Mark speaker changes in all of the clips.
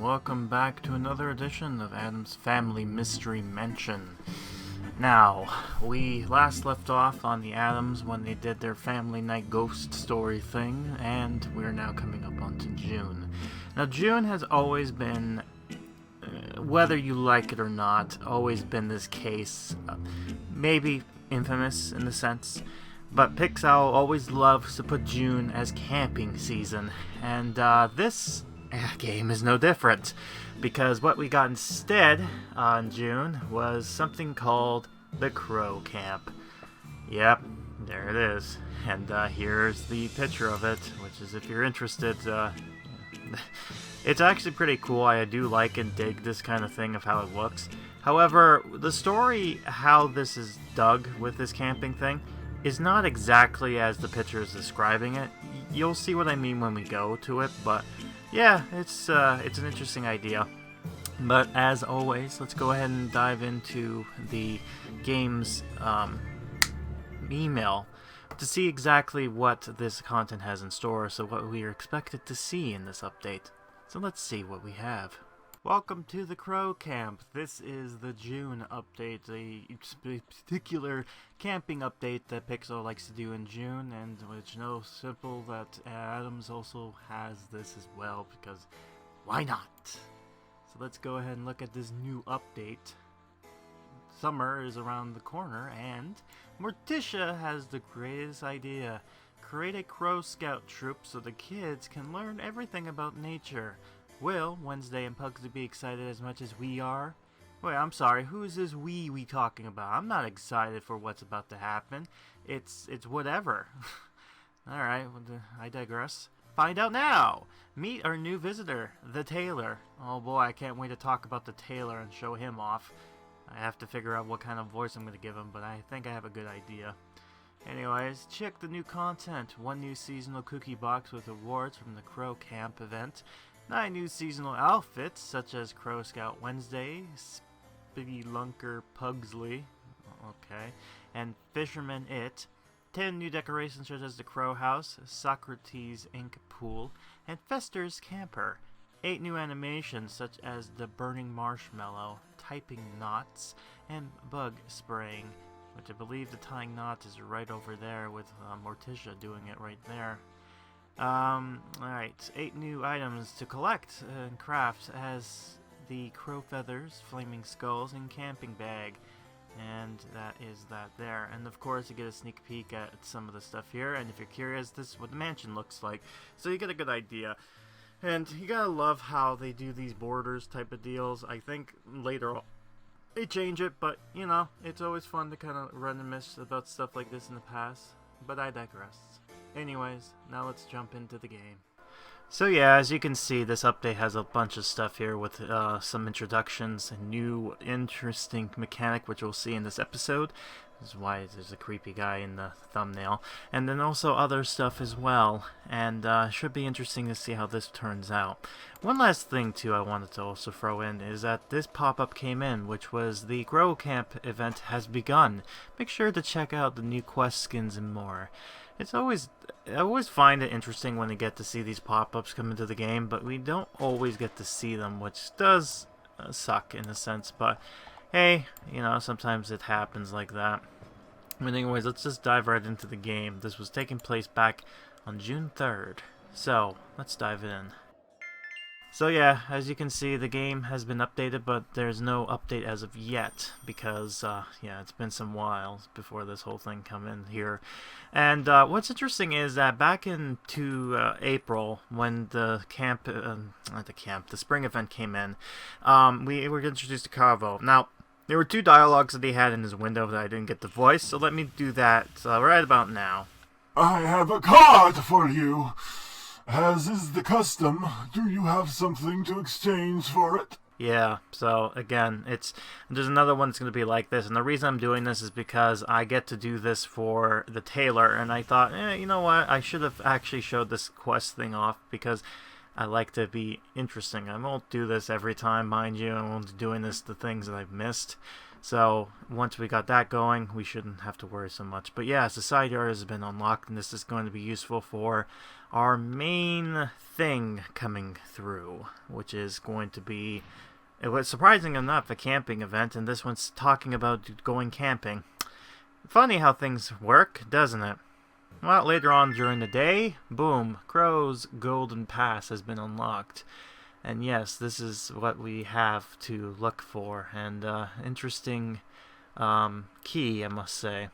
Speaker 1: welcome back to another edition of Addams Family Mystery Mansion. Now, we last left off on the Addams when they did their family night ghost story thing, and we're now coming up onto June. Now, June has always been, whether you like it or not, always been this case, maybe infamous in a sense, but Pixowl always loves to put June as camping season, and this game is no different, because what we got instead in June was something called the Crow Camp. Yep, there it is, and here's the picture of it, which is, if you're interested, it's actually pretty cool. I do like and dig this kind of thing of how it looks. However, the story, how this is dug with this camping thing, is not exactly as the picture is describing it. You'll see what I mean when we go to it, but yeah, it's an interesting idea. But as always, let's go ahead and dive into the game's email to see exactly what this content has in store, so what we are expected to see in this update. So let's see what we have. Welcome to the Crow Camp. This is the June update, a particular camping update that Pixowl likes to do in June, and which knows simple that Addams also has this as well, because why not? So let's go ahead and look at this new update. Summer is around the corner, and Morticia has the greatest idea. Create a Crow Scout troop so the kids can learn everything about nature. Will Wednesday and Pugsley be excited as much as we are? Wait, I'm sorry, who is this we talking about? I'm not excited for what's about to happen. It's whatever. Alright, I digress. Find out now! Meet our new visitor, the tailor. Oh boy, I can't wait to talk about the tailor and show him off. I have to figure out what kind of voice I'm going to give him, but I think I have a good idea. Anyways, check the new content. 1 new seasonal cookie box with awards from the Crow Camp event. 9 new seasonal outfits, such as Crow Scout Wednesday, Spiggy-Lunker Pugsley, okay, and Fisherman It. 10 new decorations such as the Crow House, Socrates Ink Pool, and Fester's Camper. 8 new animations such as the Burning Marshmallow, Typing Knots, and Bug Spraying, which I believe the tying knot is right over there with Morticia doing it right there. Alright, 8 new items to collect and craft as the Crow Feathers, Flaming Skulls, and Camping Bag. And that is that there. And of course you get a sneak peek at some of the stuff here, and if you're curious, this is what the mansion looks like. So you get a good idea. And you gotta love how they do these borders type of deals. I think later on they change it, but you know, it's always fun to kind of reminisce about stuff like this in the past. But I digress. Anyways, now let's jump into the game. So yeah, as you can see, this update has a bunch of stuff here with some introductions, a new interesting mechanic which we'll see in this episode. This is why there's a creepy guy in the thumbnail. And then also other stuff as well. And should be interesting to see how this turns out. One last thing too I wanted to also throw in is that this pop-up came in, which was the Crow Camp event has begun. Make sure to check out the new quest skins and more. I always find it interesting when they get to see these pop-ups come into the game, but we don't always get to see them, which does suck in a sense, but hey, you know, sometimes it happens like that. But anyways, let's just dive right into the game. This was taking place back on June 3rd, so let's dive in. So yeah, as you can see, the game has been updated, but there's no update as of yet, because, yeah, it's been some while before this whole thing come in here. And what's interesting is that back into April, when the the spring event came in, we were introduced to Carvo. Now, there were 2 dialogues that he had in his window that I didn't get the voice, so let me do that right about now.
Speaker 2: I have a card for you. As is the custom, do you have something to exchange for it?
Speaker 1: Yeah, so again, there's another one that's going to be like this, and the reason I'm doing this is because I get to do this for the tailor, and I thought, you know what, I should have actually showed this quest thing off, because I like to be interesting. I won't do this every time, mind you. I won't be doing this the things that I've missed. So once we got that going, we shouldn't have to worry so much. But yes, the side yard has been unlocked, and this is going to be useful for our main thing coming through, which is going to be, it was surprising enough, a camping event, and this one's talking about going camping. Funny how things work, doesn't it? Well, later on during the day, boom, Crow's Golden Pass has been unlocked. And yes, this is what we have to look for, and interesting key, I must say.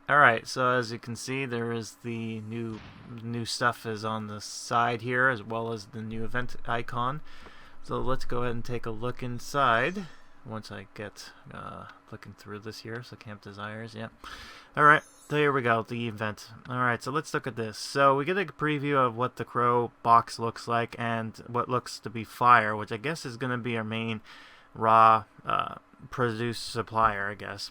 Speaker 1: Alright, so as you can see, there is the new stuff is on the side here, as well as the new event icon. So let's go ahead and take a look inside, once I get looking through this here. So Camp Desires, yeah. Alright, there we go, the event. Alright, so let's look at this. So we get a preview of what the Crow box looks like, and what looks to be fire, which I guess is going to be our main raw produce supplier, I guess.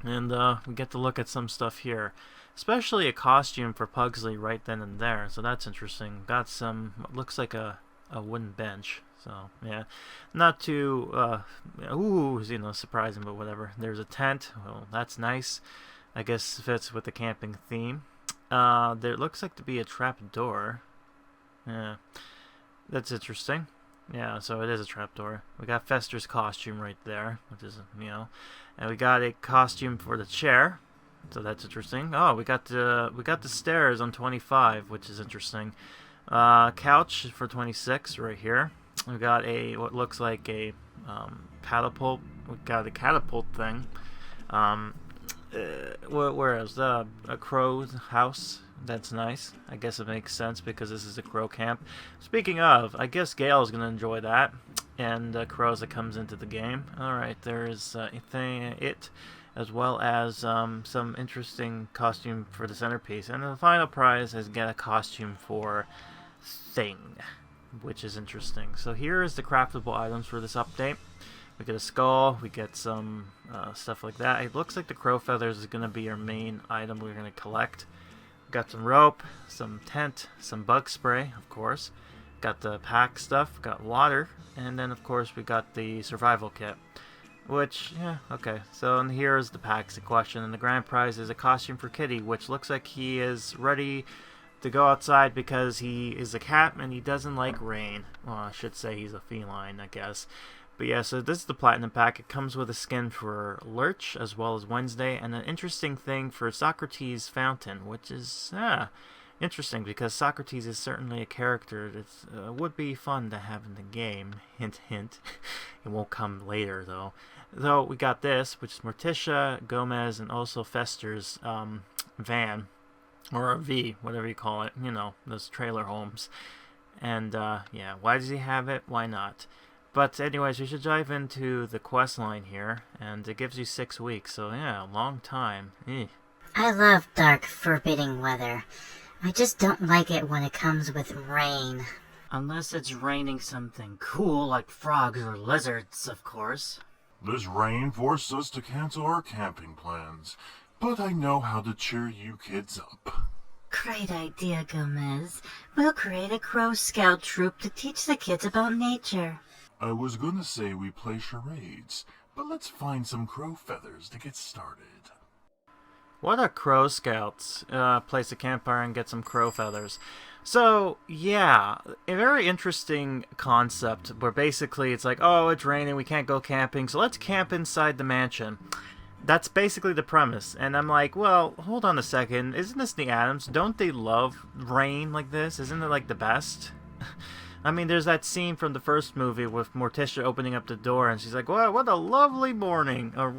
Speaker 1: And we get to look at some stuff here, especially a costume for Pugsley right then and there, so that's interesting. Got some, what looks like a wooden bench, so yeah, not too surprising, but whatever. There's a tent, well, that's nice. I guess fits with the camping theme. There looks like to be a trap door. Yeah, that's interesting. Yeah, so it is a trapdoor. We got Fester's costume right there, which is, and we got a costume for the chair, so that's interesting. Oh, we got the stairs on 25, which is interesting. Couch for 26 right here. We got what looks like a catapult. We got a catapult thing. Where is a crow's house? That's nice. I guess it makes sense because this is a crow camp. Speaking of, I guess Gail is going to enjoy that. And crows that comes into the game. Alright, there's it, as well as some interesting costume for the centerpiece. And the final prize is get a costume for Thing, which is interesting. So here is the craftable items for this update. We get a skull, we get some stuff like that. It looks like the crow feathers is going to be our main item we're going to collect. Got some rope, some tent, some bug spray, of course. Got the pack stuff, got water, and then of course we got the survival kit. Which, yeah, okay. So and here's the packs in question, and the grand prize is a costume for Kitty, which looks like he is ready to go outside because he is a cat and he doesn't like rain. Well, I should say he's a feline, I guess. But yeah, so this is the Platinum Pack. It comes with a skin for Lurch, as well as Wednesday, and an interesting thing for Socrates Fountain, which is interesting, because Socrates is certainly a character that would be fun to have in the game. Hint, hint. It won't come later, though. Though we got this, which is Morticia, Gomez, and also Fester's van, or a V, whatever you call it. Those trailer homes. And, yeah, why does he have it? Why not? But anyways, we should dive into the quest line here, and it gives you 6 weeks, so yeah, a long time.
Speaker 3: I love dark, forbidding weather. I just don't like it when it comes with rain. Unless it's raining something cool like frogs or lizards, of course.
Speaker 2: This rain forced us to cancel our camping plans, but I know how to cheer you kids up.
Speaker 3: Great idea, Gomez. We'll create a Crow Scout troop to teach the kids about nature.
Speaker 2: I was gonna say we play charades, but let's find some crow feathers to get started.
Speaker 1: What are Crow Scouts? Place a campfire and get some crow feathers. So, yeah, a very interesting concept where basically it's like, oh, it's raining, we can't go camping, so let's camp inside the mansion. That's basically the premise. And I'm like, well, hold on a second, isn't this the Addams? Don't they love rain like this? Isn't it like the best? I mean, there's that scene from the first movie with Morticia opening up the door, and she's like, "Wow, what a lovely morning!" Or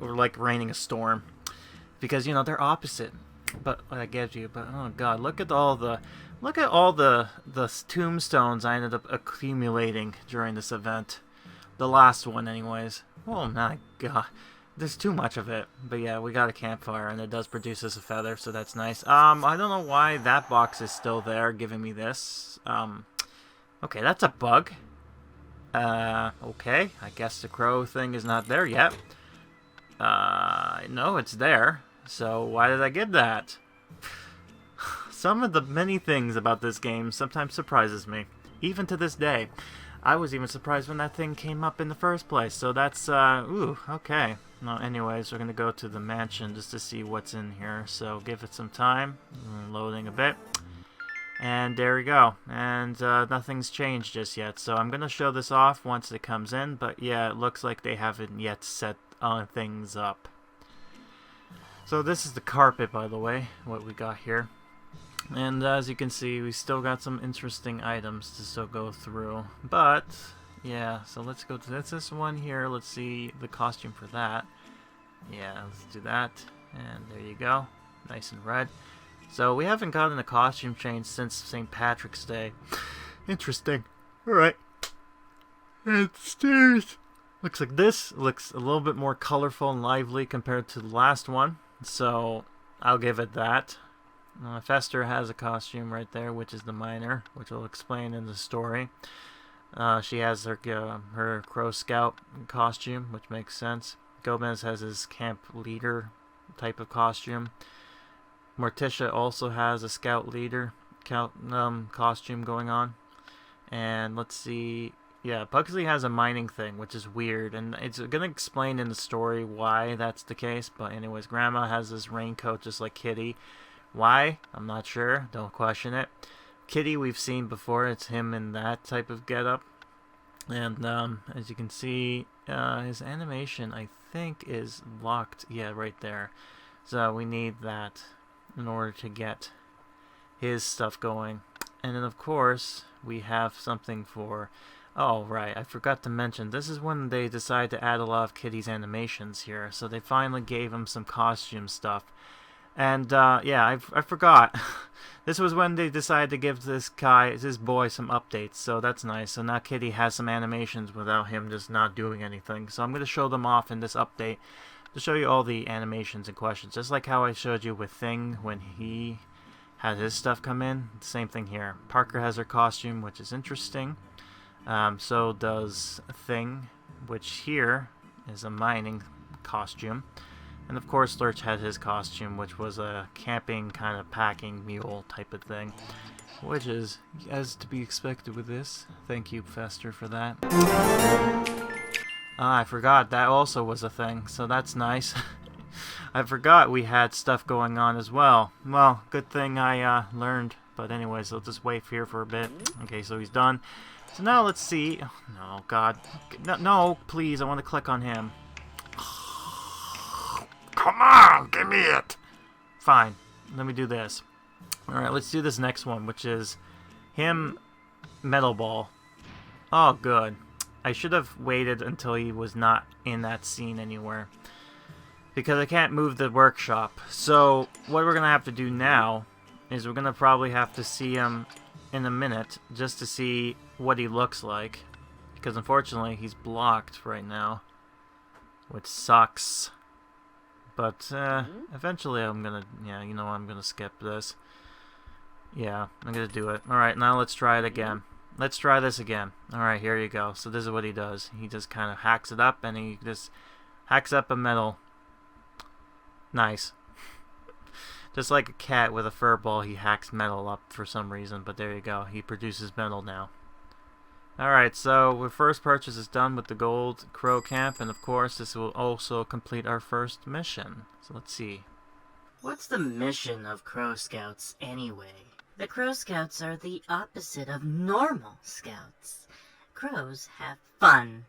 Speaker 1: or like raining a storm, because they're opposite. But I get you. But oh god, look at all the tombstones I ended up accumulating during this event, the last one, anyways. Oh my god, there's too much of it. But yeah, we got a campfire, and it does produce us a feather, so that's nice. I don't know why that box is still there, giving me this. Okay, that's a bug. Okay, I guess the crow thing is not there yet. No, it's there. So why did I get that? Some of the many things about this game sometimes surprises me, even to this day. I was even surprised when that thing came up in the first place. So that's, ooh, okay. Well, anyways, we're going to go to the mansion just to see what's in here. So give it some time. Loading a bit. And there we go. And nothing's changed just yet. So I'm going to show this off once it comes in. But yeah, it looks like they haven't yet set things up. So this is the carpet, by the way, what we got here. And as you can see, we still got some interesting items to still go through. But, yeah, so let's go to this one here. Let's see the costume for that. Yeah, let's do that. And there you go. Nice and red. So we haven't gotten a costume change since St. Patrick's Day. Interesting. Alright. And the stairs. Looks like this. Looks a little bit more colorful and lively compared to the last one. So, I'll give it that. Fester has a costume right there, which is the miner, which we'll explain in the story. She has her Crow Scout costume, which makes sense. Gomez has his camp leader type of costume. Morticia also has a scout leader costume going on. And let's see, yeah, Pugsley has a mining thing, which is weird, and it's gonna explain in the story why that's the case. But anyways, Grandma has this raincoat just like Kitty. Why? I'm not sure. Don't question it. Kitty we've seen before. It's him in that type of getup. And as you can see, his animation, I think, is locked. Yeah, right there. So we need that in order to get his stuff going. And then, of course, we have something for... Oh, right. I forgot to mention. This is when they decided to add a lot of Kitty's animations here. So they finally gave him some costume stuff. And, yeah, I forgot. This was when they decided to give this boy some updates, so that's nice. So now Kitty has some animations without him just not doing anything. So I'm going to show them off in this update to show you all the animations and questions. Just like how I showed you with Thing when he had his stuff come in. Same thing here. Parker has her costume, which is interesting. So does Thing, which here is a mining costume. And of course Lurch had his costume, which was a camping kind of packing mule type of thing. Which is as to be expected with this. Thank you, Fester, for that. I forgot that also was a thing, so that's nice. I forgot we had stuff going on as well. Well, good thing I learned. But anyways, I'll just wait here for a bit. Okay, so he's done. So now let's see. Oh, no, God. No, please, I want to click on him. Come on, give me it. Fine, let me do this. Alright, let's do this next one, which is him, Metal Ball. Oh, good. I should have waited until he was not in that scene anywhere, because I can't move the workshop. So, what we're going to have to do now is we're going to probably have to see him in a minute, just to see what he looks like. Because unfortunately, he's blocked right now, which sucks. But, eventually I'm gonna, yeah, you know, I'm gonna skip this. Yeah, I'm gonna do it. Alright, now let's try it again. Let's try this again. Alright, here you go. So this is what he does. He just kind of hacks it up, and he just hacks up a metal. Nice. Just like a cat with a fur ball, he hacks metal up for some reason, but there you go. He produces metal now. Alright, so our first purchase is done with the Gold Crow Camp, and of course this will also complete our first mission. So let's see.
Speaker 3: What's the mission of Crow Scouts anyway? The Crow Scouts are the opposite of normal scouts. Crows have fun.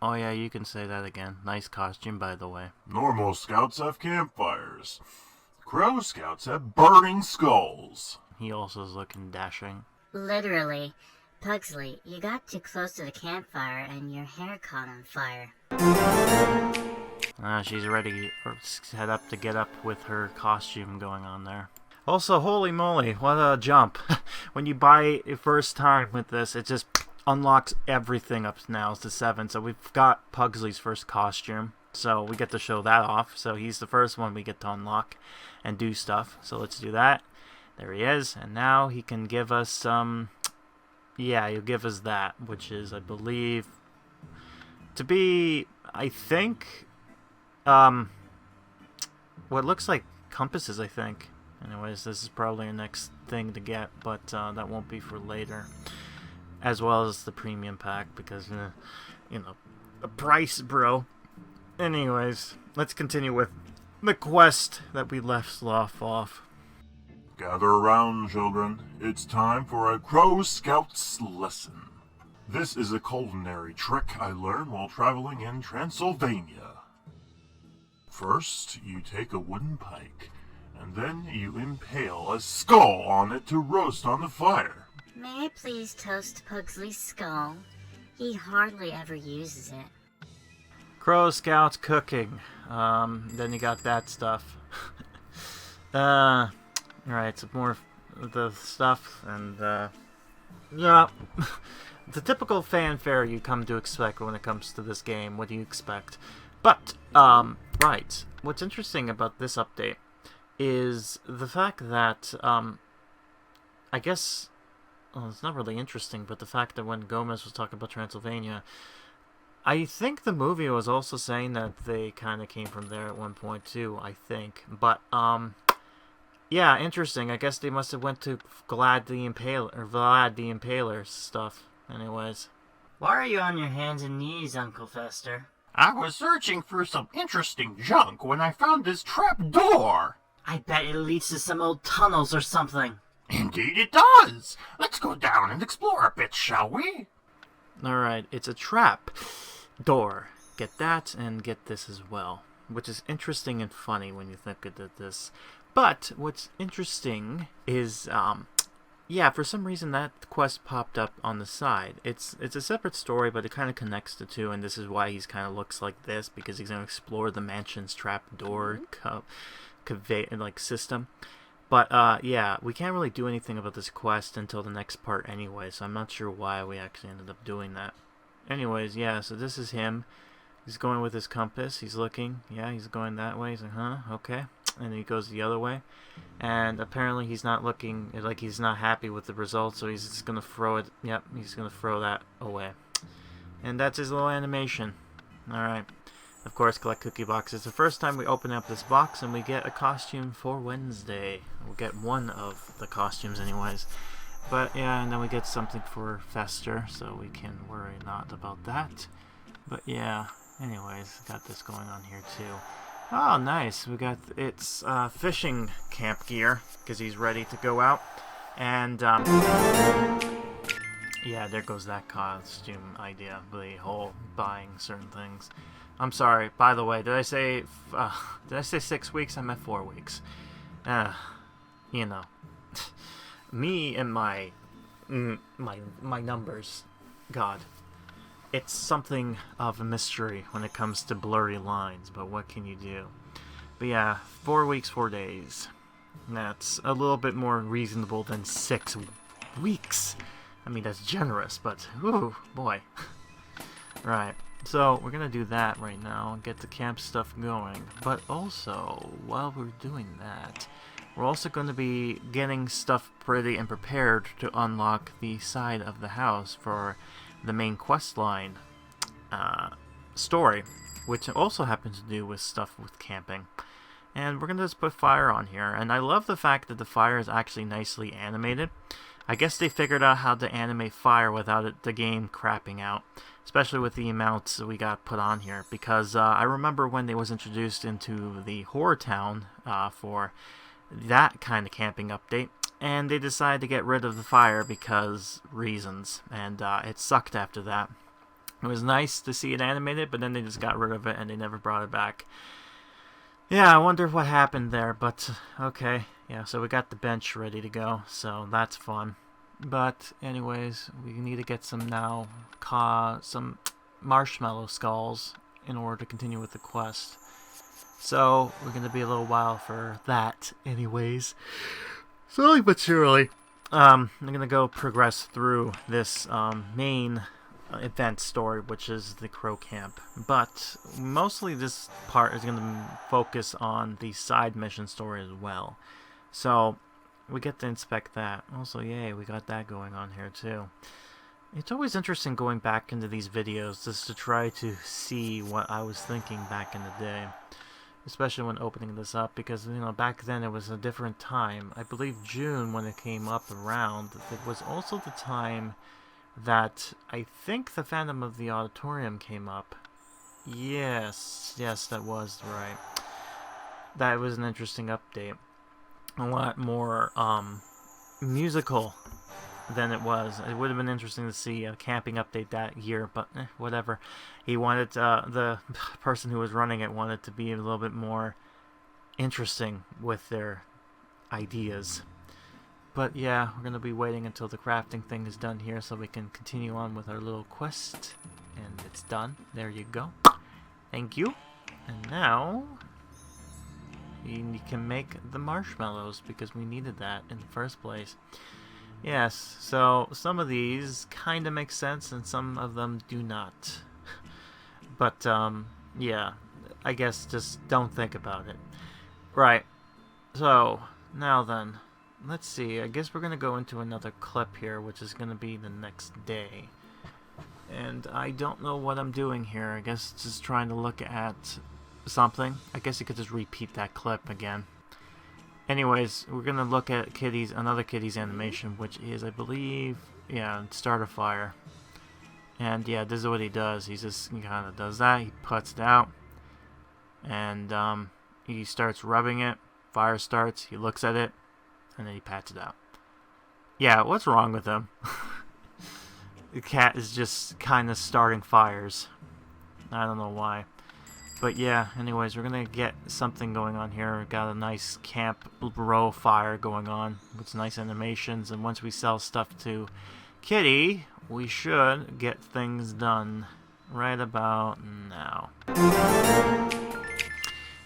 Speaker 1: Oh yeah, you can say that again. Nice costume, by the way.
Speaker 2: Normal scouts have campfires. Crow scouts have burning skulls.
Speaker 1: He also is looking dashing.
Speaker 3: Literally. Pugsley, you got too close to the campfire and your hair caught on fire.
Speaker 1: She's ready to head up to get up with her costume going on there. Also, holy moly, what a jump. When you buy it first time with this, it just unlocks everything up now to 7. So we've got Pugsley's first costume. So we get to show that off. So he's the first one we get to unlock and do stuff. So let's do that. There he is. And now he can give us some... Yeah, he'll give us that, which is, I believe, to be, I think, what looks like compasses, I think. Anyways, this is probably the next thing to get, but that won't be for later. as well as the premium pack, because, the price, bro. Anyways, let's continue with the quest that we left off.
Speaker 2: Gather around, children. It's time for a Crow Scout's lesson. This is a culinary trick I learned while traveling in Transylvania. First, you take a wooden pike, and then you impale a skull on it to roast on the fire.
Speaker 3: May I please toast Pugsley's skull? He hardly ever uses it.
Speaker 1: Crow Scouts cooking. Then you got that stuff. Right, some more of the stuff, and, yeah. The typical fanfare you come to expect when it comes to this game. What do you expect? But, right. What's interesting about this update is the fact that, I guess, well, it's not really interesting, but the fact that when Gomez was talking about Transylvania, I think the movie was also saying that they kind of came from there at one point too, I think. But, yeah, interesting. I guess they must have went to Vlad the Impaler's stuff. Anyways.
Speaker 3: Why are you on your hands and knees, Uncle Fester?
Speaker 4: I was searching for some interesting junk when I found this trap door.
Speaker 3: I bet it leads to some old tunnels or something.
Speaker 4: Indeed it does. Let's go down and explore a bit, shall we?
Speaker 1: Alright, it's a trap door. Get that and get this as well. Which is interesting and funny when you think of this. But what's interesting is, yeah, for some reason that quest popped up on the side. It's a separate story, but it kind of connects the two, and this is why he's kind of looks like this, because he's going to explore the mansion's trapdoor system. But, yeah, we can't really do anything about this quest until the next part anyway, so I'm not sure why we actually ended up doing that. Anyways, yeah, so this is him. He's going with his compass. He's looking. Yeah, he's going that way. He's like, huh, okay. And he goes the other way. And apparently he's not looking, like he's not happy with the results, so he's just going to throw it. Yep, he's going to throw that away. And that's his little animation. Alright. Of course, collect cookie boxes. The first time we open up this box and we get a costume for Wednesday. We'll get one of the costumes anyways. But yeah, and then we get something for Fester, so we can worry not about that. But yeah, anyways, got this going on here too. Oh, nice. We got it's fishing camp gear because he's ready to go out. And yeah, there goes that costume idea. The whole buying certain things. I'm sorry. By the way, did I say 6 weeks? I meant 4 weeks. You know, me and my numbers. God. It's something of a mystery when it comes to blurry lines, but what can you do? But yeah, 4 weeks, 4 days. That's a little bit more reasonable than 6 weeks. I mean, that's generous, but, ooh, boy. Right, so we're gonna do that right now and get the camp stuff going. But also, while we're doing that, we're also going to be getting stuff ready and prepared to unlock the side of the house for the main quest line story, which also happens to do with stuff with camping. And we're going to just put fire on here. And I love the fact that the fire is actually nicely animated. I guess they figured out how to animate fire without the game crapping out, especially with the amounts that we got put on here. Because I remember when they was introduced into the Horror Town for that kind of camping update, and they decided to get rid of the fire because reasons, and it sucked after that. It was nice to see it animated, but then they just got rid of it and they never brought it back. Yeah, I wonder what happened there, but okay. Yeah, so we got the bench ready to go, so that's fun. But anyways, we need to get some some marshmallow skulls in order to continue with the quest. So we're going to be a little while for that anyways. Slowly but surely, I'm going to go progress through this main event story, which is the Crow Camp. But mostly this part is going to focus on the side mission story as well. So we get to inspect that. Also, yay, we got that going on here too. It's always interesting going back into these videos just to try to see what I was thinking back in the day. Especially when opening this up, because, you know, back then it was a different time. I believe June, when it came up around, it was also the time that I think the Phantom of the Auditorium came up. Yes, that was right. That was an interesting update. A lot more musical than it was. It would have been interesting to see a camping update that year, but whatever. He wanted the person who was running it wanted to be a little bit more interesting with their ideas. But yeah, we're going to be waiting until the crafting thing is done here so we can continue on with our little quest. And it's done. There you go. Thank you. And now you can make the marshmallows because we needed that in the first place. Yes, so some of these kind of make sense and some of them do not. But, yeah, I guess just don't think about it. Right, so, now then, let's see, I guess we're going to go into another clip here, which is going to be the next day. And I don't know what I'm doing here, I guess just trying to look at something. I guess you could just repeat that clip again. Anyways, we're going to look at another Kitty's animation, which is, I believe, yeah, start a fire. And yeah, this is what he does. He kind of does that. He puts it out. And he starts rubbing it. Fire starts. He looks at it. And then he pats it out. Yeah, what's wrong with him? The cat is just kind of starting fires. I don't know why. But yeah, anyways, we're going to get something going on here. We've got a nice camp row fire going on with nice animations. And once we sell stuff to Kitty, we should get things done right about now.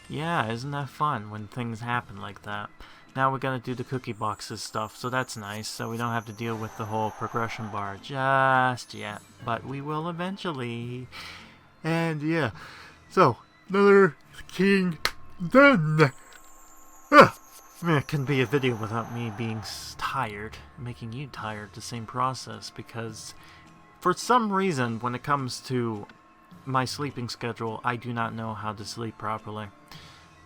Speaker 1: Yeah, isn't that fun when things happen like that? Now we're going to do the cookie boxes stuff, so that's nice. So we don't have to deal with the whole progression bar just yet. But we will eventually. And yeah. So, another king done. It couldn't be a video without me being tired, making you tired, the same process, because for some reason, when it comes to my sleeping schedule, I do not know how to sleep properly.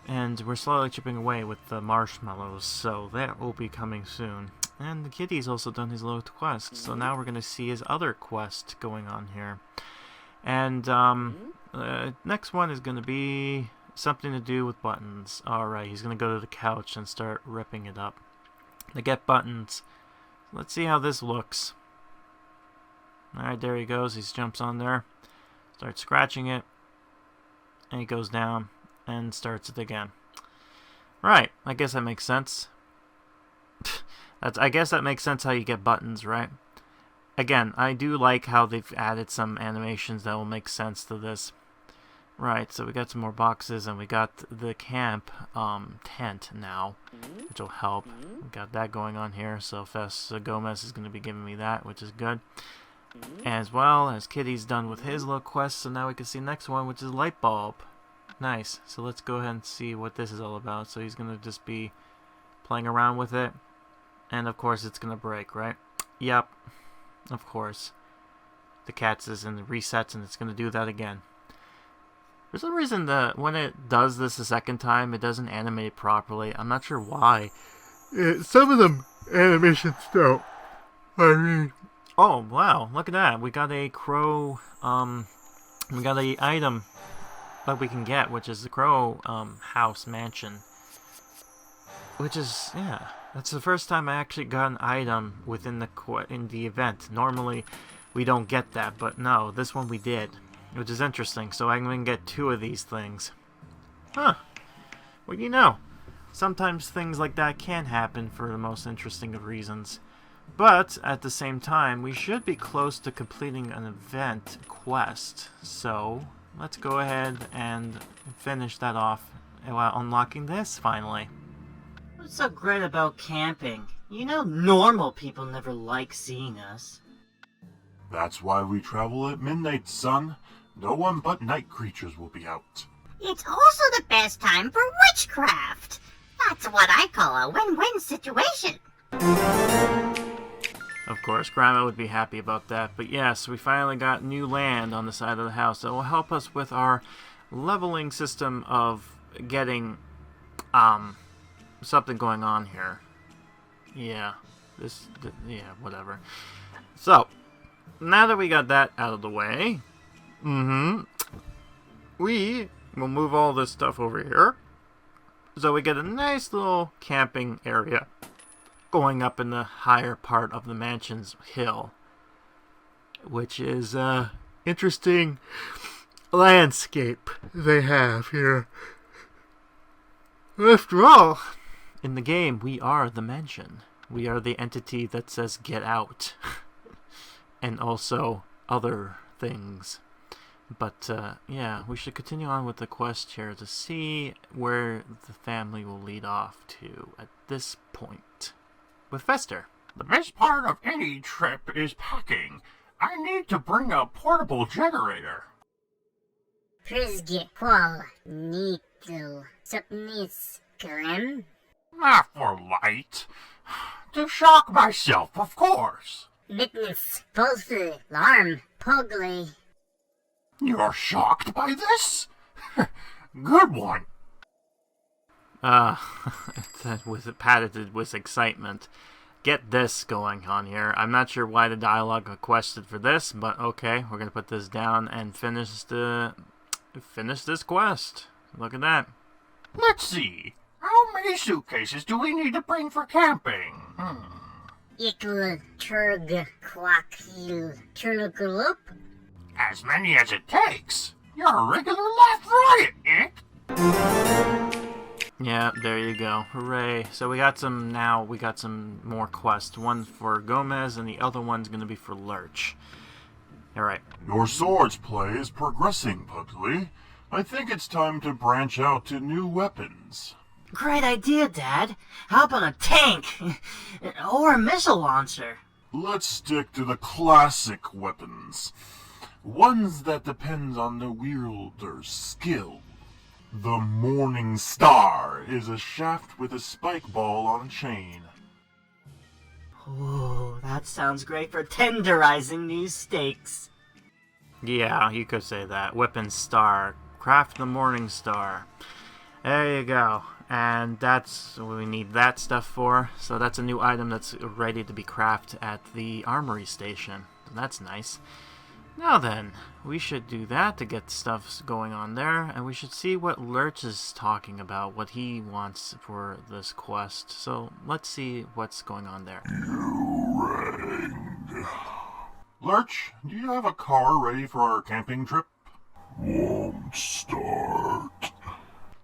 Speaker 1: And we're slowly chipping away with the marshmallows, so that will be coming soon. And the kitty's also done his little quest, so now we're going to see his other quest going on here. And, next one is going to be something to do with buttons. Alright, he's going to go to the couch and start ripping it up. To get buttons. Let's see how this looks. Alright, there he goes. He jumps on there. Starts scratching it. And he goes down and starts it again. Right, I guess that makes sense. I guess that makes sense how you get buttons, right? Again, I do like how they've added some animations that will make sense to this. Right, so we got some more boxes, and we got the camp tent now, which will help. We got that going on here, so Gomez is going to be giving me that, which is good. As well as Kitty's done with his little quest, so now we can see the next one, which is light bulb. Nice, so let's go ahead and see what this is all about. So he's going to just be playing around with it, and of course it's going to break, right? Yep. Of course. The cat is in the resets and it's going to do that again. For some reason, when it does this a second time, it doesn't animate properly. I'm not sure why. Some of them animations don't. I mean... Oh, wow. Look at that. We got a crow... we got a item that we can get, which is the crow house mansion. Which is... yeah. That's the first time I actually got an item within the event. Normally, we don't get that, but no, this one we did, which is interesting. So I'm going to get 2 of these things. Huh. Well, you know, sometimes things like that can happen for the most interesting of reasons. But, at the same time, we should be close to completing an event quest. So, let's go ahead and finish that off while unlocking this, finally.
Speaker 3: What's so great about camping? You know normal people never like seeing us.
Speaker 2: That's why we travel at midnight, son. No one but night creatures will be out.
Speaker 5: It's also the best time for witchcraft. That's what I call a win-win situation.
Speaker 1: Of course, Grandma would be happy about that. But yes, we finally got new land on the side of the house that will help us with our leveling system of getting, something going on here. Yeah, yeah, whatever. So, now that we got that out of the way, we will move all this stuff over here. So we get a nice little camping area going up in the higher part of the mansion's hill, which is interesting landscape they have here. After all, in the game, we are the mansion. We are the entity that says get out. And also other things. But, yeah, we should continue on with the quest here to see where the family will lead off to at this point. With Fester.
Speaker 4: The best part of any trip is packing. I need to bring a portable generator.
Speaker 3: Prizgi qual nitel supnis krem?
Speaker 4: Not for light. To shock myself, of course.
Speaker 3: Witness pulse larm pugly.
Speaker 4: You're shocked by this? Good one.
Speaker 1: That was padded with excitement. Get this going on here. I'm not sure why the dialogue requested for this, but okay, we're gonna put this down and finish this quest. Look at that.
Speaker 4: Let's see. How many suitcases do we need to bring for camping?
Speaker 3: Ikl turg quakil turnukuloop?
Speaker 4: As many as it takes. You're a regular left riot, Nick.
Speaker 1: Yeah, there you go. Hooray. So we got some more quests. One for Gomez and the other one's going to be for Lurch. Alright.
Speaker 2: Your swords play is progressing, Pugly. I think it's time to branch out to new weapons.
Speaker 3: Great idea, Dad. How about a tank? Or a missile launcher?
Speaker 2: Let's stick to the classic weapons. Ones that depend on the wielder's skill. The Morning Star is a shaft with a spike ball on a chain.
Speaker 3: Ooh, that sounds great for tenderizing these steaks.
Speaker 1: Yeah, you could say that. Weapon Star. Craft the Morning Star. There you go. And that's what we need that stuff for. So that's a new item that's ready to be crafted at the armory station. So that's nice. Now then, we should do that to get stuff going on there, and we should see what Lurch is talking about, what he wants for this quest. So let's see what's going on there.
Speaker 2: You rang. Lurch, do you have a car ready for our camping trip? Won't start.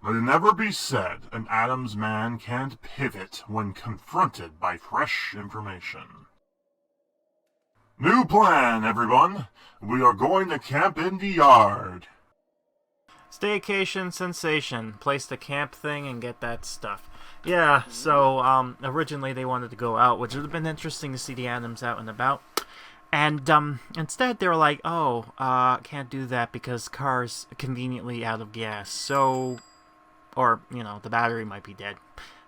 Speaker 2: Let it never be said an Addams man can't pivot when confronted by fresh information. New plan, everyone. We are going to camp in the yard.
Speaker 1: Staycation sensation. Place the camp thing and get that stuff. Yeah, so originally they wanted to go out, which would have been interesting to see the Addams out and about. And instead they were like, oh, can't do that because car's conveniently out of gas. So, or, the battery might be dead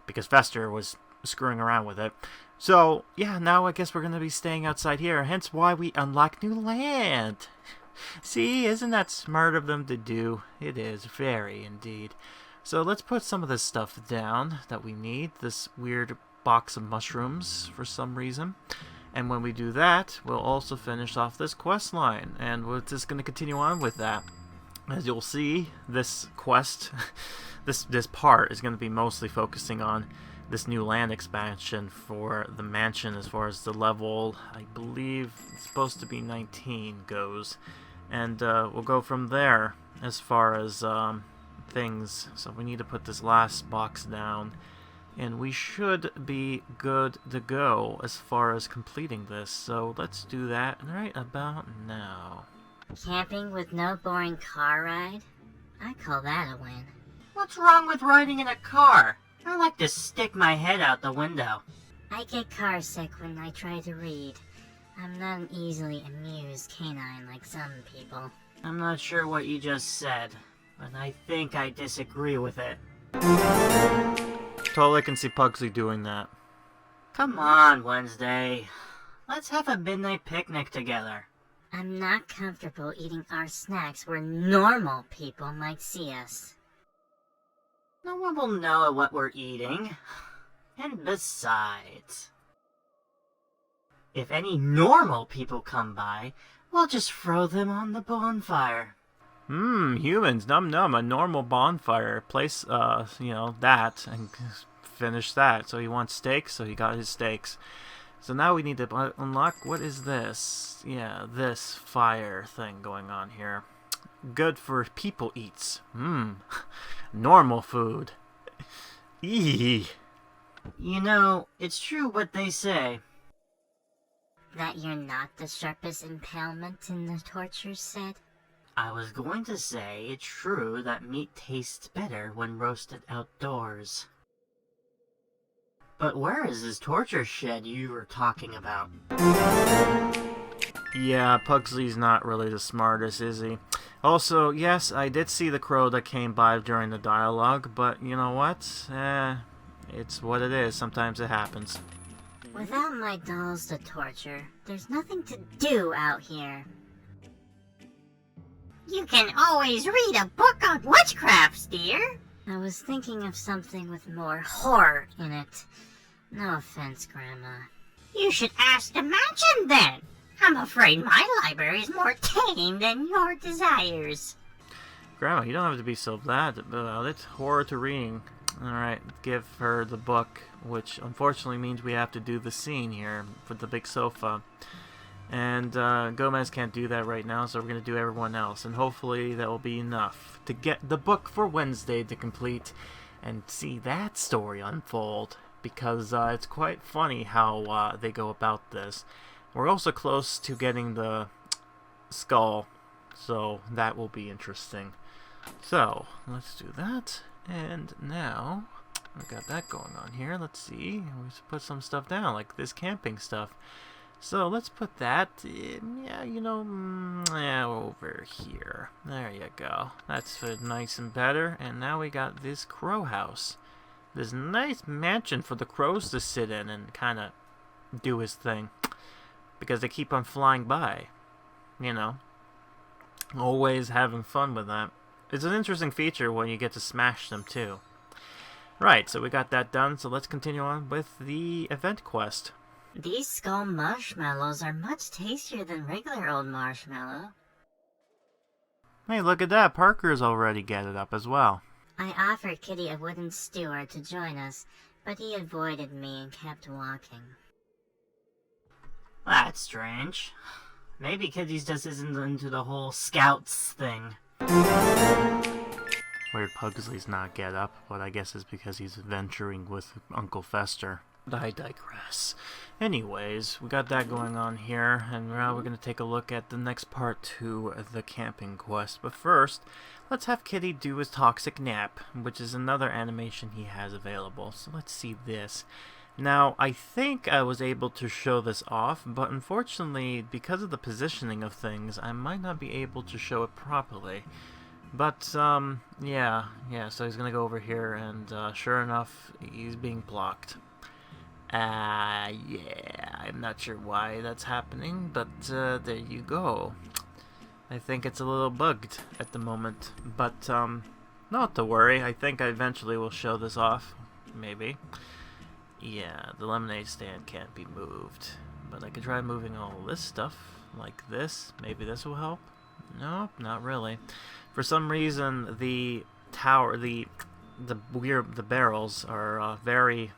Speaker 1: because Fester was screwing around with it. So, yeah, now I guess we're going to be staying outside here, hence why we unlock new land. See, isn't that smart of them to do? It is, very indeed. So let's put some of this stuff down that we need, this weird box of mushrooms for some reason. And when we do that, we'll also finish off this quest line, and we're just going to continue on with that. As you'll see, this quest, this part is going to be mostly focusing on this new land expansion for the mansion as far as the level, I believe it's supposed to be 19 goes. And we'll go from there as far as things. So we need to put this last box down. And we should be good to go as far as completing this. So let's do that right about now.
Speaker 3: Camping with no boring car ride? I call that a win.
Speaker 5: What's wrong with riding in a car? I like to stick my head out the window.
Speaker 3: I get car sick when I try to read. I'm not an easily amused canine like some people.
Speaker 5: I'm not sure what you just said, but I think I disagree with it.
Speaker 1: Totally can see Pugsley doing that.
Speaker 5: Come on, Wednesday. Let's have a midnight picnic together.
Speaker 3: I'm not comfortable eating our snacks where normal people might see us.
Speaker 5: No one will know what we're eating. And besides,
Speaker 3: If any normal people come by, we'll just throw them on the bonfire.
Speaker 1: Humans, num num, a normal bonfire. Place, that, and finish that. So he wants steaks, so he got his steaks. So now we need to unlock, what is this? Yeah, this fire thing going on here. Good for people eats. Normal food. Eee.
Speaker 3: You know, it's true what they say.
Speaker 5: That you're not the sharpest impalement in the torture set?
Speaker 3: I was going to say it's true that meat tastes better when roasted outdoors. But where is this torture shed you were talking about?
Speaker 1: Yeah, Pugsley's not really the smartest, is he? Also, yes, I did see the crow that came by during the dialogue, but you know what? It's what it is. Sometimes it happens.
Speaker 5: Without my dolls to torture, there's nothing to do out here. You can always read a book on witchcraft, dear. I was thinking of something with more horror in it. No offense, Grandma. You should ask the mansion then. I'm afraid my library is more tame than your desires.
Speaker 1: Grandma, you don't have to be so bad about it. Horror to reading. Alright, give her the book, which unfortunately means we have to do the scene here for the big sofa. And Gomez can't do that right now, so we're going to do everyone else. And hopefully that will be enough to get the book for Wednesday to complete and see that story unfold. Because it's quite funny how they go about this. We're also close to getting the skull, so that will be interesting. So, let's do that. And now, we've got that going on here. Let's see. We put some stuff down, like this camping stuff. So let's put that, over here. There you go. That's nice and better. And now we got this crow house. This nice mansion for the crows to sit in and kind of do his thing. Because they keep on flying by. You know. Always having fun with that. It's an interesting feature when you get to smash them too. Right, so we got that done. So let's continue on with the event quest.
Speaker 5: These skull marshmallows are much tastier than regular old marshmallow.
Speaker 1: Hey, look at that. Parker's already gathered up as well.
Speaker 5: I offered Kitty a wooden steward to join us, but he avoided me and kept walking.
Speaker 3: That's strange. Maybe Kitty's just isn't into the whole scouts thing.
Speaker 1: Weird Pugsley's not get up, but I guess it's because he's venturing with Uncle Fester. I digress. Anyways, we got that going on here, and now we're going to take a look at the next part to the camping quest. But first, let's have Kitty do his toxic nap, which is another animation he has available. So let's see this. Now, I think I was able to show this off, but unfortunately, because of the positioning of things, I might not be able to show it properly. But, yeah, so he's gonna go over here, and sure enough, he's being blocked. Yeah, I'm not sure why that's happening, but there you go. I think it's a little bugged at the moment, but not to worry. I think I eventually will show this off, maybe. Yeah, the lemonade stand can't be moved, but I could try moving all this stuff, like this. Maybe this will help? Nope, not really. For some reason, the tower, the barrels are very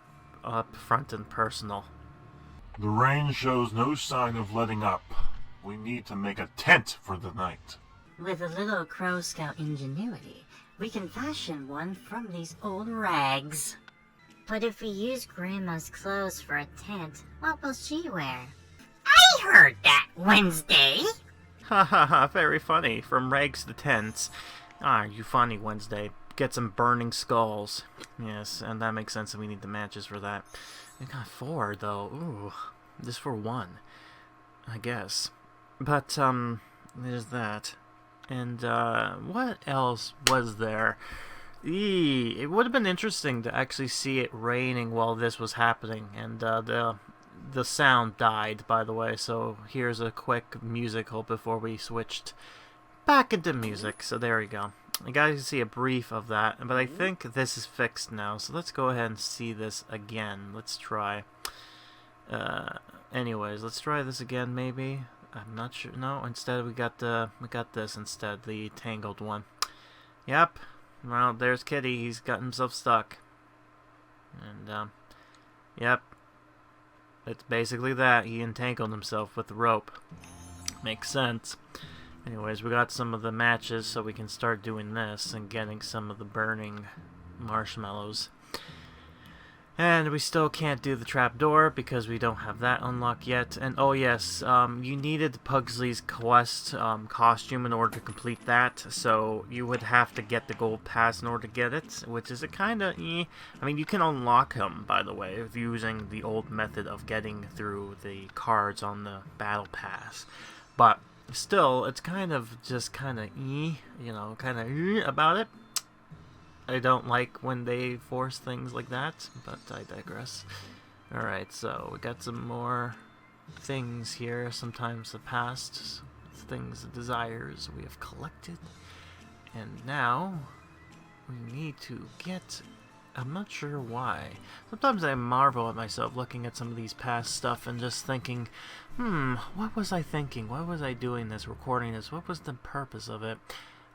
Speaker 1: up front and personal.
Speaker 2: The rain shows no sign of letting up. We need to make a tent for the night.
Speaker 5: With a little Crow Scout ingenuity, we can fashion one from these old rags. But if we use Grandma's clothes for a tent, what will she wear? I heard that, Wednesday!
Speaker 1: Ha ha ha, very funny. From rags to tents. Ah, you funny, Wednesday. Get some burning skulls. Yes, and that makes sense, and we need the matches for that. We got 4, though. Ooh, this for 1, I guess. But, there's that. And, what else was there? It would have been interesting to actually see it raining while this was happening, and, the sound died, by the way, so here's a quick musical before we switched back into music. So there we go. You guys can see a brief of that, but I think this is fixed now, so let's go ahead and see this again. Let's try. Anyways, let's try this again, maybe. I'm not sure. No, instead we got this instead, the tangled one. Yep. Well, there's Kitty. He's got himself stuck. And, yep. It's basically that. He entangled himself with the rope. Makes sense. Anyways, we got some of the matches, so we can start doing this and getting some of the burning marshmallows. And we still can't do the trapdoor because we don't have that unlocked yet. And oh yes, you needed Pugsley's quest costume in order to complete that. So you would have to get the gold pass in order to get it, which is a kind of I mean, you can unlock him, by the way, using the old method of getting through the cards on the battle pass. But still, it's kind of about it. I don't like when they force things like that, but I digress. Alright, so we got some more things here. Sometimes the past things, the desires we have collected. And now we need to get... I'm not sure why. Sometimes I marvel at myself looking at some of these past stuff and just thinking, what was I thinking? Why was I doing this, recording this? What was the purpose of it?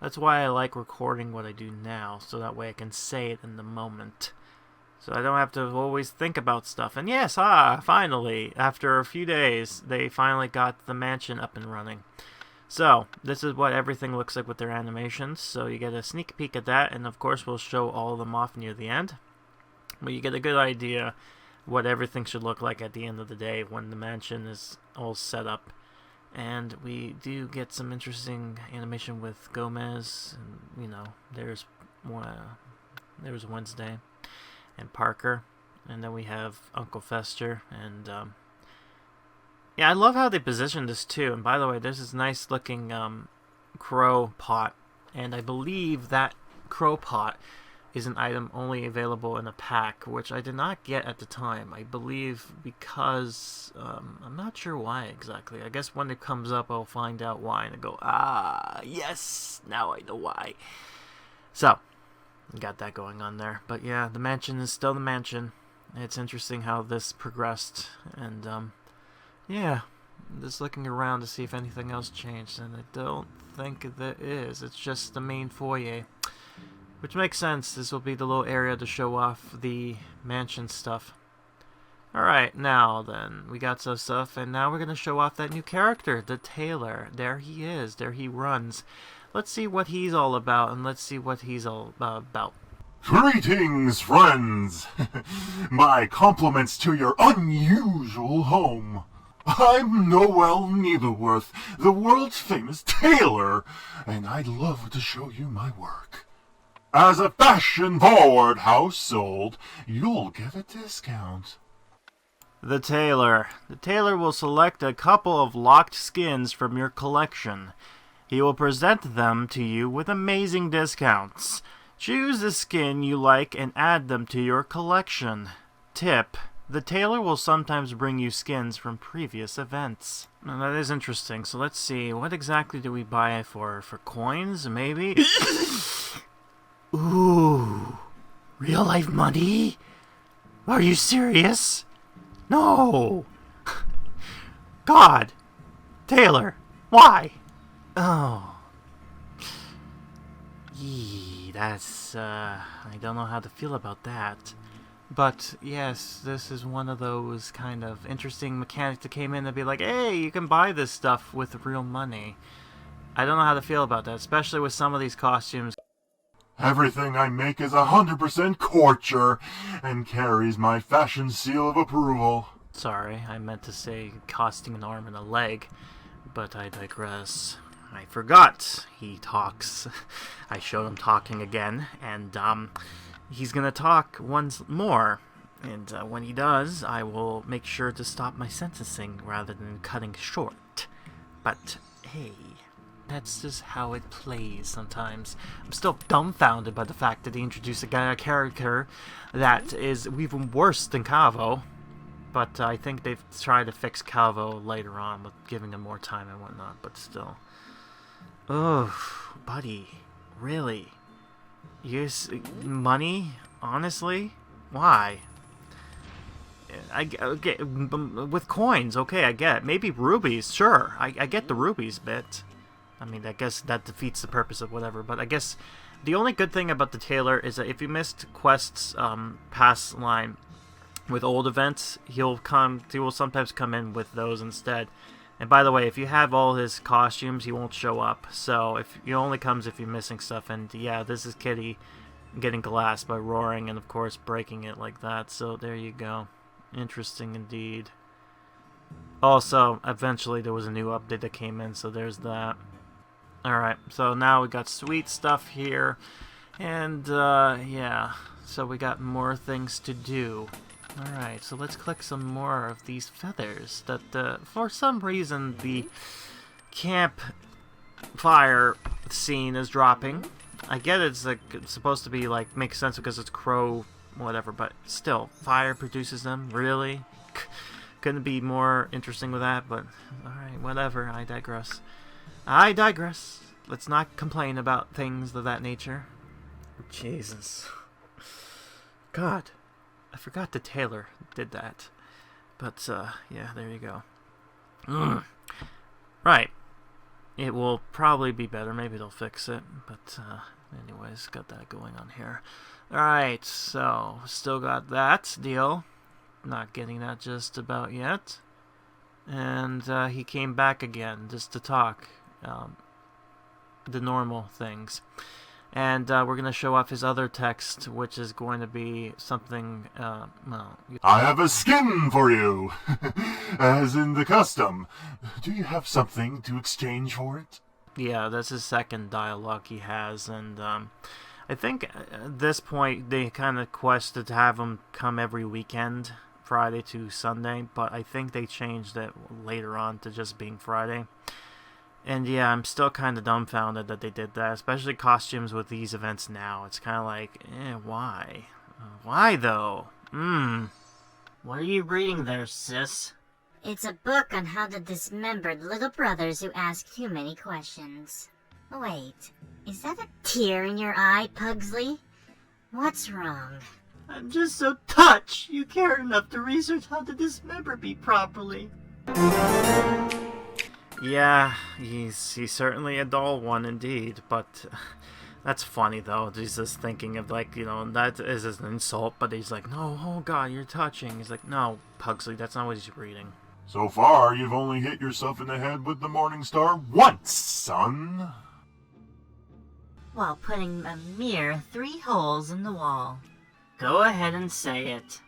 Speaker 1: That's why I like recording what I do now, so that way I can say it in the moment. So I don't have to always think about stuff. And yes, finally, after a few days, they finally got the mansion up and running. So, this is what everything looks like with their animations. So you get a sneak peek at that, and of course we'll show all of them off near the end. But you get a good idea what everything should look like at the end of the day when the mansion is all set up. And we do get some interesting animation with Gomez, and, there's Wednesday, and Parker, and then we have Uncle Fester, and, yeah, I love how they positioned this, too, and by the way, there's this nice looking, crow pot, and I believe that crow pot is an item only available in a pack, which I did not get at the time. I believe because, I'm not sure why exactly. I guess when it comes up, I'll find out why, and I go, yes, now I know why. So, got that going on there. But yeah, the mansion is still the mansion. It's interesting how this progressed, and, yeah, just looking around to see if anything else changed, and I don't think there is. It's just the main foyer. Which makes sense. This will be the little area to show off the mansion stuff. Alright, now then, we got some stuff, and now we're going to show off that new character, the tailor. There he is. There he runs. Let's see what he's all about, and let's see what he's all about.
Speaker 2: Greetings, friends! My compliments to your unusual home. I'm Noel Needleworth, the world's famous tailor, and I'd love to show you my work. As a fashion-forward household, you'll get a discount.
Speaker 1: The tailor. The tailor will select a couple of locked skins from your collection. He will present them to you with amazing discounts. Choose the skin you like and add them to your collection. Tip: the tailor will sometimes bring you skins from previous events. Now that is interesting, so let's see. What exactly do we buy it for? For coins, maybe? Ooh, real life money? Are you serious? No! God! Taylor, why? Oh. Yee, that's, I don't know how to feel about that. But, yes, this is one of those kind of interesting mechanics that came in to be like, hey, you can buy this stuff with real money. I don't know how to feel about that, especially with some of these costumes.
Speaker 2: Everything I make is 100% couture and carries my fashion seal of approval.
Speaker 1: Sorry, I meant to say costing an arm and a leg, but I digress. I forgot. He talks. I showed him talking again, and he's gonna talk once more. And when he does, I will make sure to stop my sentencing rather than cutting short. But hey, that's just how it plays sometimes. I'm still dumbfounded by the fact that he introduced a character that is even worse than Calvo. But I think they've tried to fix Calvo later on with giving him more time and whatnot, but still. Oh, buddy. Really? Use money? Honestly? Why? okay, with coins, okay, I get it. Maybe rubies, sure. I get the rubies bit. I mean, I guess that defeats the purpose of whatever, but I guess the only good thing about the tailor is that if you missed Quest's pass line with old events, he will sometimes come in with those instead. And by the way, if you have all his costumes, he won't show up. So if he only comes if you're missing stuff. And yeah, this is Kitty getting glass by roaring and of course breaking it like that. So there you go. Interesting indeed. Also, eventually there was a new update that came in, so there's that. Alright, so now we got sweet stuff here. And yeah, so we got more things to do. Alright, so let's collect some more of these feathers that, for some reason, the campfire scene is dropping. I get it's supposed to be, make sense because it's crow, whatever, but still, fire produces them, really? Couldn't be more interesting with that, but alright, whatever, I digress. Let's not complain about things of that nature. Jesus. God. I forgot the tailor did that. But, yeah, there you go. Right. It will probably be better. Maybe they'll fix it. But, anyways, got that going on here. Alright, so, still got that deal. Not getting that just about yet. And, he came back again just to talk. The normal things. And we're going to show off his other text, which is going to be something, well...
Speaker 2: I have a skin for you, as in the custom. Do you have something to exchange for it?
Speaker 1: Yeah, that's his second dialogue he has, and I think at this point they kind of quested to have him come every weekend, Friday to Sunday, but I think they changed it later on to just being Friday. And yeah, I'm still kind of dumbfounded that they did that, especially costumes with these events now. It's kind of like, why? Why, though?
Speaker 3: What are you reading there, sis?
Speaker 5: It's a book on how to dismember little brothers who ask too many questions. Wait, is that a tear in your eye, Pugsley? What's wrong?
Speaker 3: I'm just so touched you care enough to research how to dismember me properly.
Speaker 1: Yeah, he's certainly a dull one indeed, but that's funny though. He's just thinking of that is an insult, but he's like, no, oh god, you're touching. He's like, no, Pugsley, that's not what he's reading.
Speaker 2: So far, you've only hit yourself in the head with the Morning Star once, son.
Speaker 3: While putting a mere 3 holes in the wall. Go ahead and say it.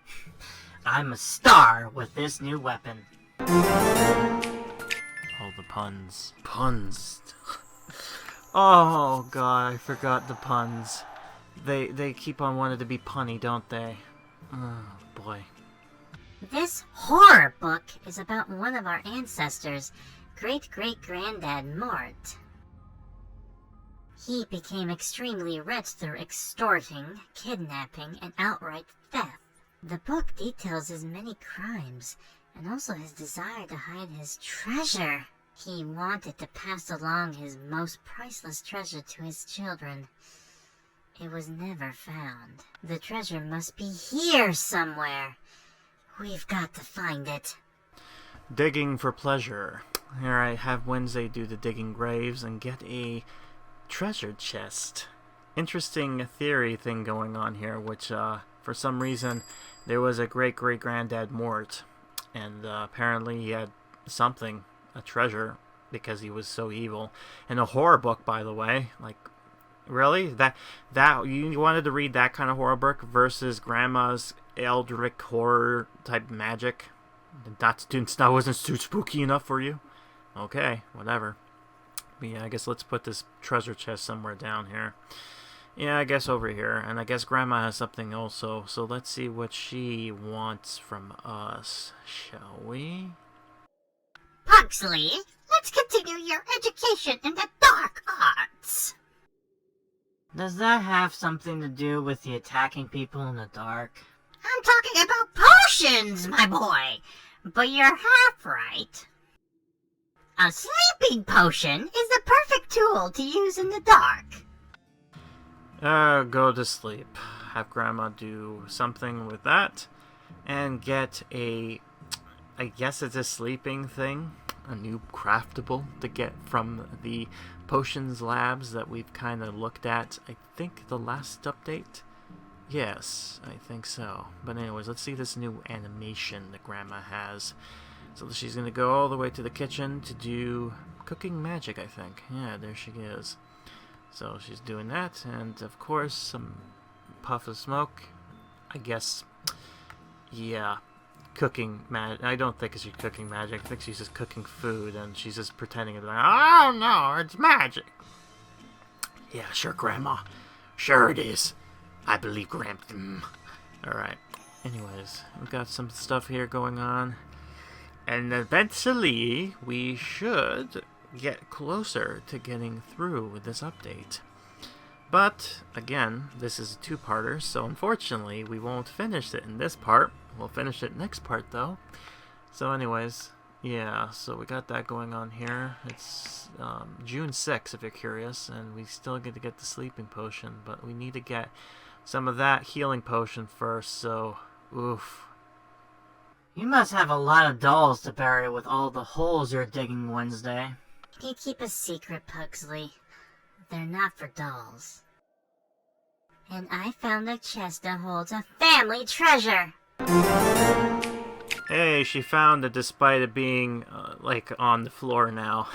Speaker 3: I'm a star with this new weapon.
Speaker 1: Oh, the puns. Puns. Oh, God, I forgot the puns. They keep on wanting to be punny, don't they? Oh, boy.
Speaker 5: This horror book is about one of our ancestors, great-great-granddad Mort. He became extremely rich through extorting, kidnapping, and outright theft. The book details his many crimes, and also his desire to hide his treasure. He wanted to pass along his most priceless treasure to his children. It was never found. The treasure must be here somewhere. We've got to find it.
Speaker 1: Digging for pleasure. Here I have Wednesday do the digging graves and get a treasure chest. Interesting theory thing going on here, which for some reason there was a great-great-granddad Mort. And apparently he had something, a treasure, because he was so evil. And a horror book, by the way. Like, really? That you wanted to read that kind of horror book versus Grandma's eldritch horror type magic? That wasn't too spooky enough for you? Okay, whatever. But yeah, I guess let's put this treasure chest somewhere down here. Yeah, I guess over here. And I guess Grandma has something also. So let's see what she wants from us, shall we?
Speaker 5: Pugsley, let's continue your education in the dark arts.
Speaker 3: Does that have something to do with the attacking people in the dark?
Speaker 5: I'm talking about potions, my boy. But you're half right. A sleeping potion is the perfect tool to use in the dark.
Speaker 1: Go to sleep. Have Grandma do something with that. and get a, I guess it's a sleeping thing, a new craftable to get from the potions labs that we've kind of looked at, I think, the last update? Yes, I think so. But anyways, let's see this new animation that Grandma has. So she's going to go all the way to the kitchen to do cooking magic, I think. Yeah, there she is. So she's doing that, and of course, some puff of smoke. I guess, yeah, cooking magic. I don't think she's cooking magic. I think she's just cooking food, and she's just pretending to be like, oh no, it's magic. Yeah, sure, Grandma. Sure it is. I believe Grandma. Alright. Anyways, we've got some stuff here going on. And eventually, we should get closer to getting through with this update. But, again, this is a two-parter, so unfortunately, we won't finish it in this part. We'll finish it next part, though. So anyways, yeah, so we got that going on here. It's June 6th, if you're curious, and we still get to get the sleeping potion, but we need to get some of that healing potion first, so, oof.
Speaker 3: You must have a lot of dolls to bury with all the holes you're digging, Wednesday.
Speaker 5: You keep a secret, Pugsley. They're not for dolls. And I found a chest that holds a family treasure.
Speaker 1: Hey, she found it despite it being, like, on the floor now.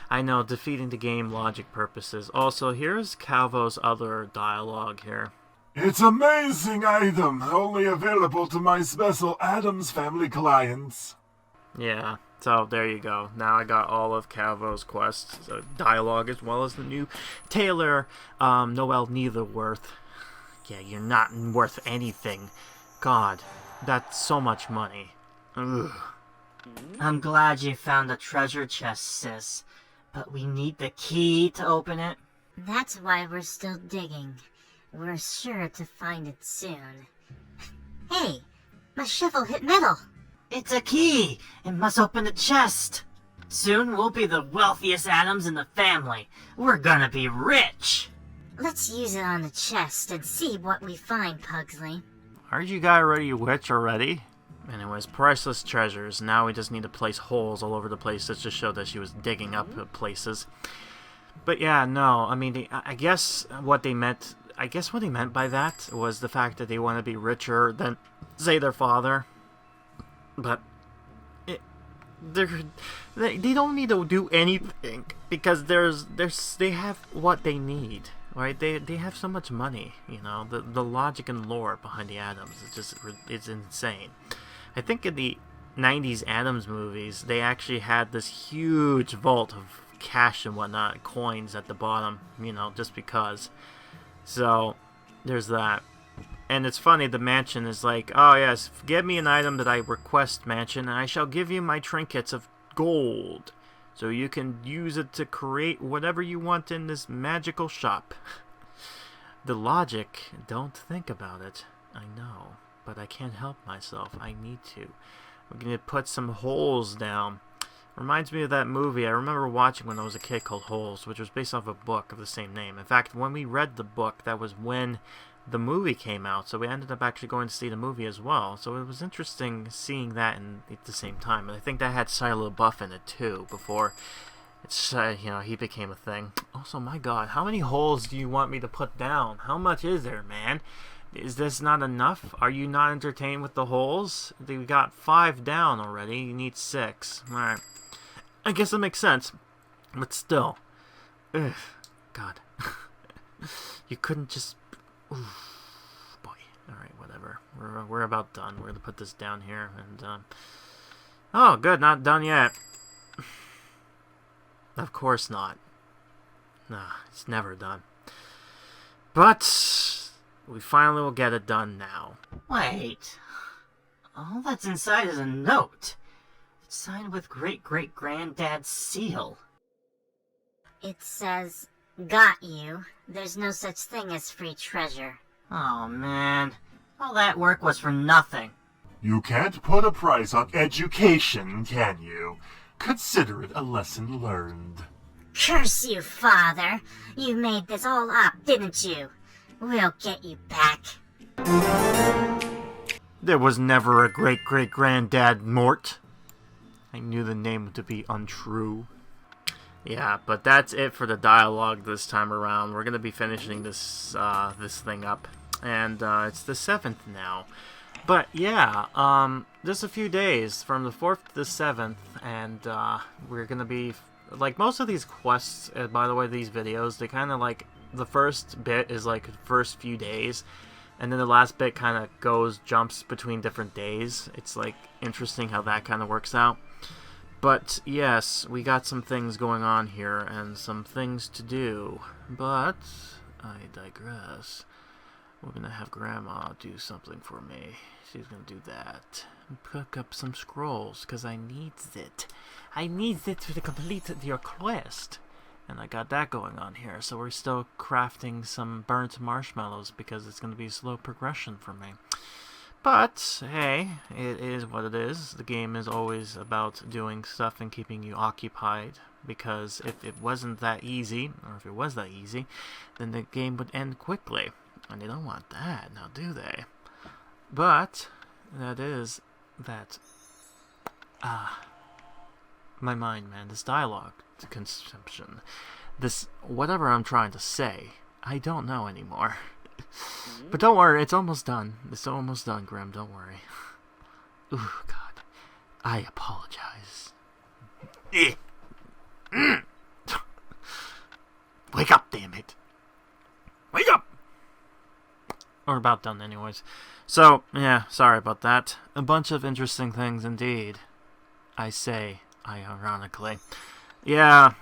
Speaker 1: I know, defeating the game logic purposes. Also, here's Calvo's other dialogue here.
Speaker 2: It's amazing item, only available to my special Addams family clients.
Speaker 1: Yeah, so there you go. Now I got all of Calvo's quests, dialogue, as well as the new tailor, Noel Neitherworth. Yeah, you're not worth anything. God, that's so much money. Ugh.
Speaker 3: I'm glad you found the treasure chest, sis. But we need the key to open it.
Speaker 5: That's why we're still digging. We're sure to find it soon. Hey, my shovel hit metal.
Speaker 3: It's a key! It must open the chest! Soon we'll be the wealthiest Addams in the family. We're gonna be rich!
Speaker 5: Let's use it on the chest and see what we find, Pugsley.
Speaker 1: Aren't you guys already rich already? Anyways, priceless treasures. Now we just need to place holes all over the place just to show that she was digging up places. But yeah, no, I mean, I guess what they meant by that was the fact that they want to be richer than, say, their father. But they don't need to do anything because they have what they need, right? They have so much money, you know. The logic and lore behind the Addams it's insane. I think in the 90s Addams movies, they actually had this huge vault of cash and whatnot, coins at the bottom, you know, just because. So, there's that. And it's funny, the mansion is like, oh yes, give me an item that I request, mansion, and I shall give you my trinkets of gold. So you can use it to create whatever you want in this magical shop. The logic, don't think about it. I know, but I can't help myself. I need to. I'm going to put some holes down. Reminds me of that movie I remember watching when I was a kid called Holes, which was based off a book of the same name. In fact, when we read the book, that was when the movie came out, so we ended up actually going to see the movie as well. So it was interesting seeing that at the same time. And I think that had Shia LaBeouf in it too, before it's he became a thing. Also, my God, how many holes do you want me to put down? How much is there, man? Is this not enough? Are you not entertained with the holes? We got 5 down already. You need 6. Alright. I guess that makes sense. But still. Ugh. God. You couldn't just... Oof. Boy. Alright, whatever. We're about done. We're going to put this down here. And, oh, good. Not done yet. Of course not. Nah, it's never done. But... we finally will get it done now.
Speaker 3: Wait. All that's inside is a note. It's signed with great-great-granddad's seal.
Speaker 5: It says, got you. There's no such thing as free treasure.
Speaker 3: Oh, man. All that work was for nothing.
Speaker 2: You can't put a price on education, can you? Consider it a lesson learned.
Speaker 5: Curse you, Father. You made this all up, didn't you? We'll get you back.
Speaker 1: There was never a great-great-granddad Mort. I knew the name to be untrue. Yeah, but that's it for the dialogue this time around. We're gonna be finishing this this thing up, and it's the 7th now. But yeah, just a few days from the 4th to the 7th, and we're gonna be like most of these quests. By the way, these videos, they kind of like the first bit is like the first few days, and then the last bit kind of jumps between different days. It's like interesting how that kind of works out. But yes, we got some things going on here and some things to do. But I digress. We're gonna have Grandma do something for me. She's gonna do that. Pick up some scrolls, because I needs it. I needs it to complete your quest. And I got that going on here. So we're still crafting some burnt marshmallows, because it's gonna be slow progression for me. But, hey, it is what it is. The game is always about doing stuff and keeping you occupied, because if it wasn't that easy, or if it was that easy, then the game would end quickly. And they don't want that, now do they? But, that is that... my mind, man, this dialogue, the conception, this, whatever I'm trying to say, I don't know anymore. But don't worry, it's almost done. It's almost done, Grim, don't worry. Ooh, God. I apologize. Wake up, damn it. Wake up! We're about done anyways. So, yeah, sorry about that. A bunch of interesting things indeed. I say, ironically. Yeah,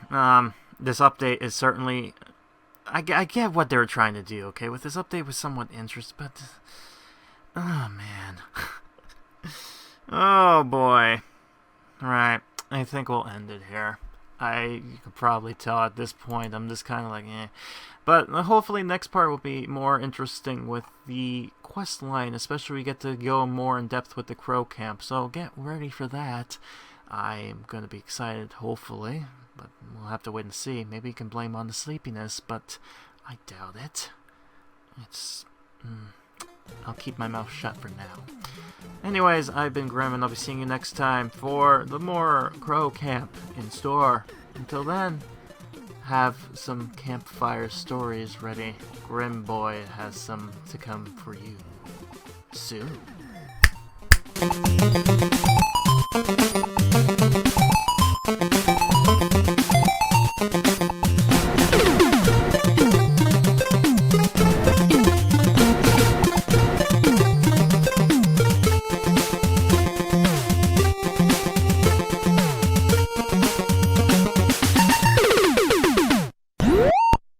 Speaker 1: this update is certainly... I get what they were trying to do, okay? With this update was somewhat interesting, but... Oh, man. Oh, boy. Alright, I think we'll end it here. You could probably tell at this point, I'm just kind of like, eh. But hopefully next part will be more interesting with the quest line, especially we get to go more in depth with the Crow Camp, so get ready for that. I'm going to be excited, hopefully. But we'll have to wait and see. Maybe you can blame on the sleepiness, but I doubt it. I'll keep my mouth shut for now. Anyways, I've been Grim, and I'll be seeing you next time for the more Crow Camp in store. Until then, have some campfire stories ready. Grim Boy has some to come for you soon.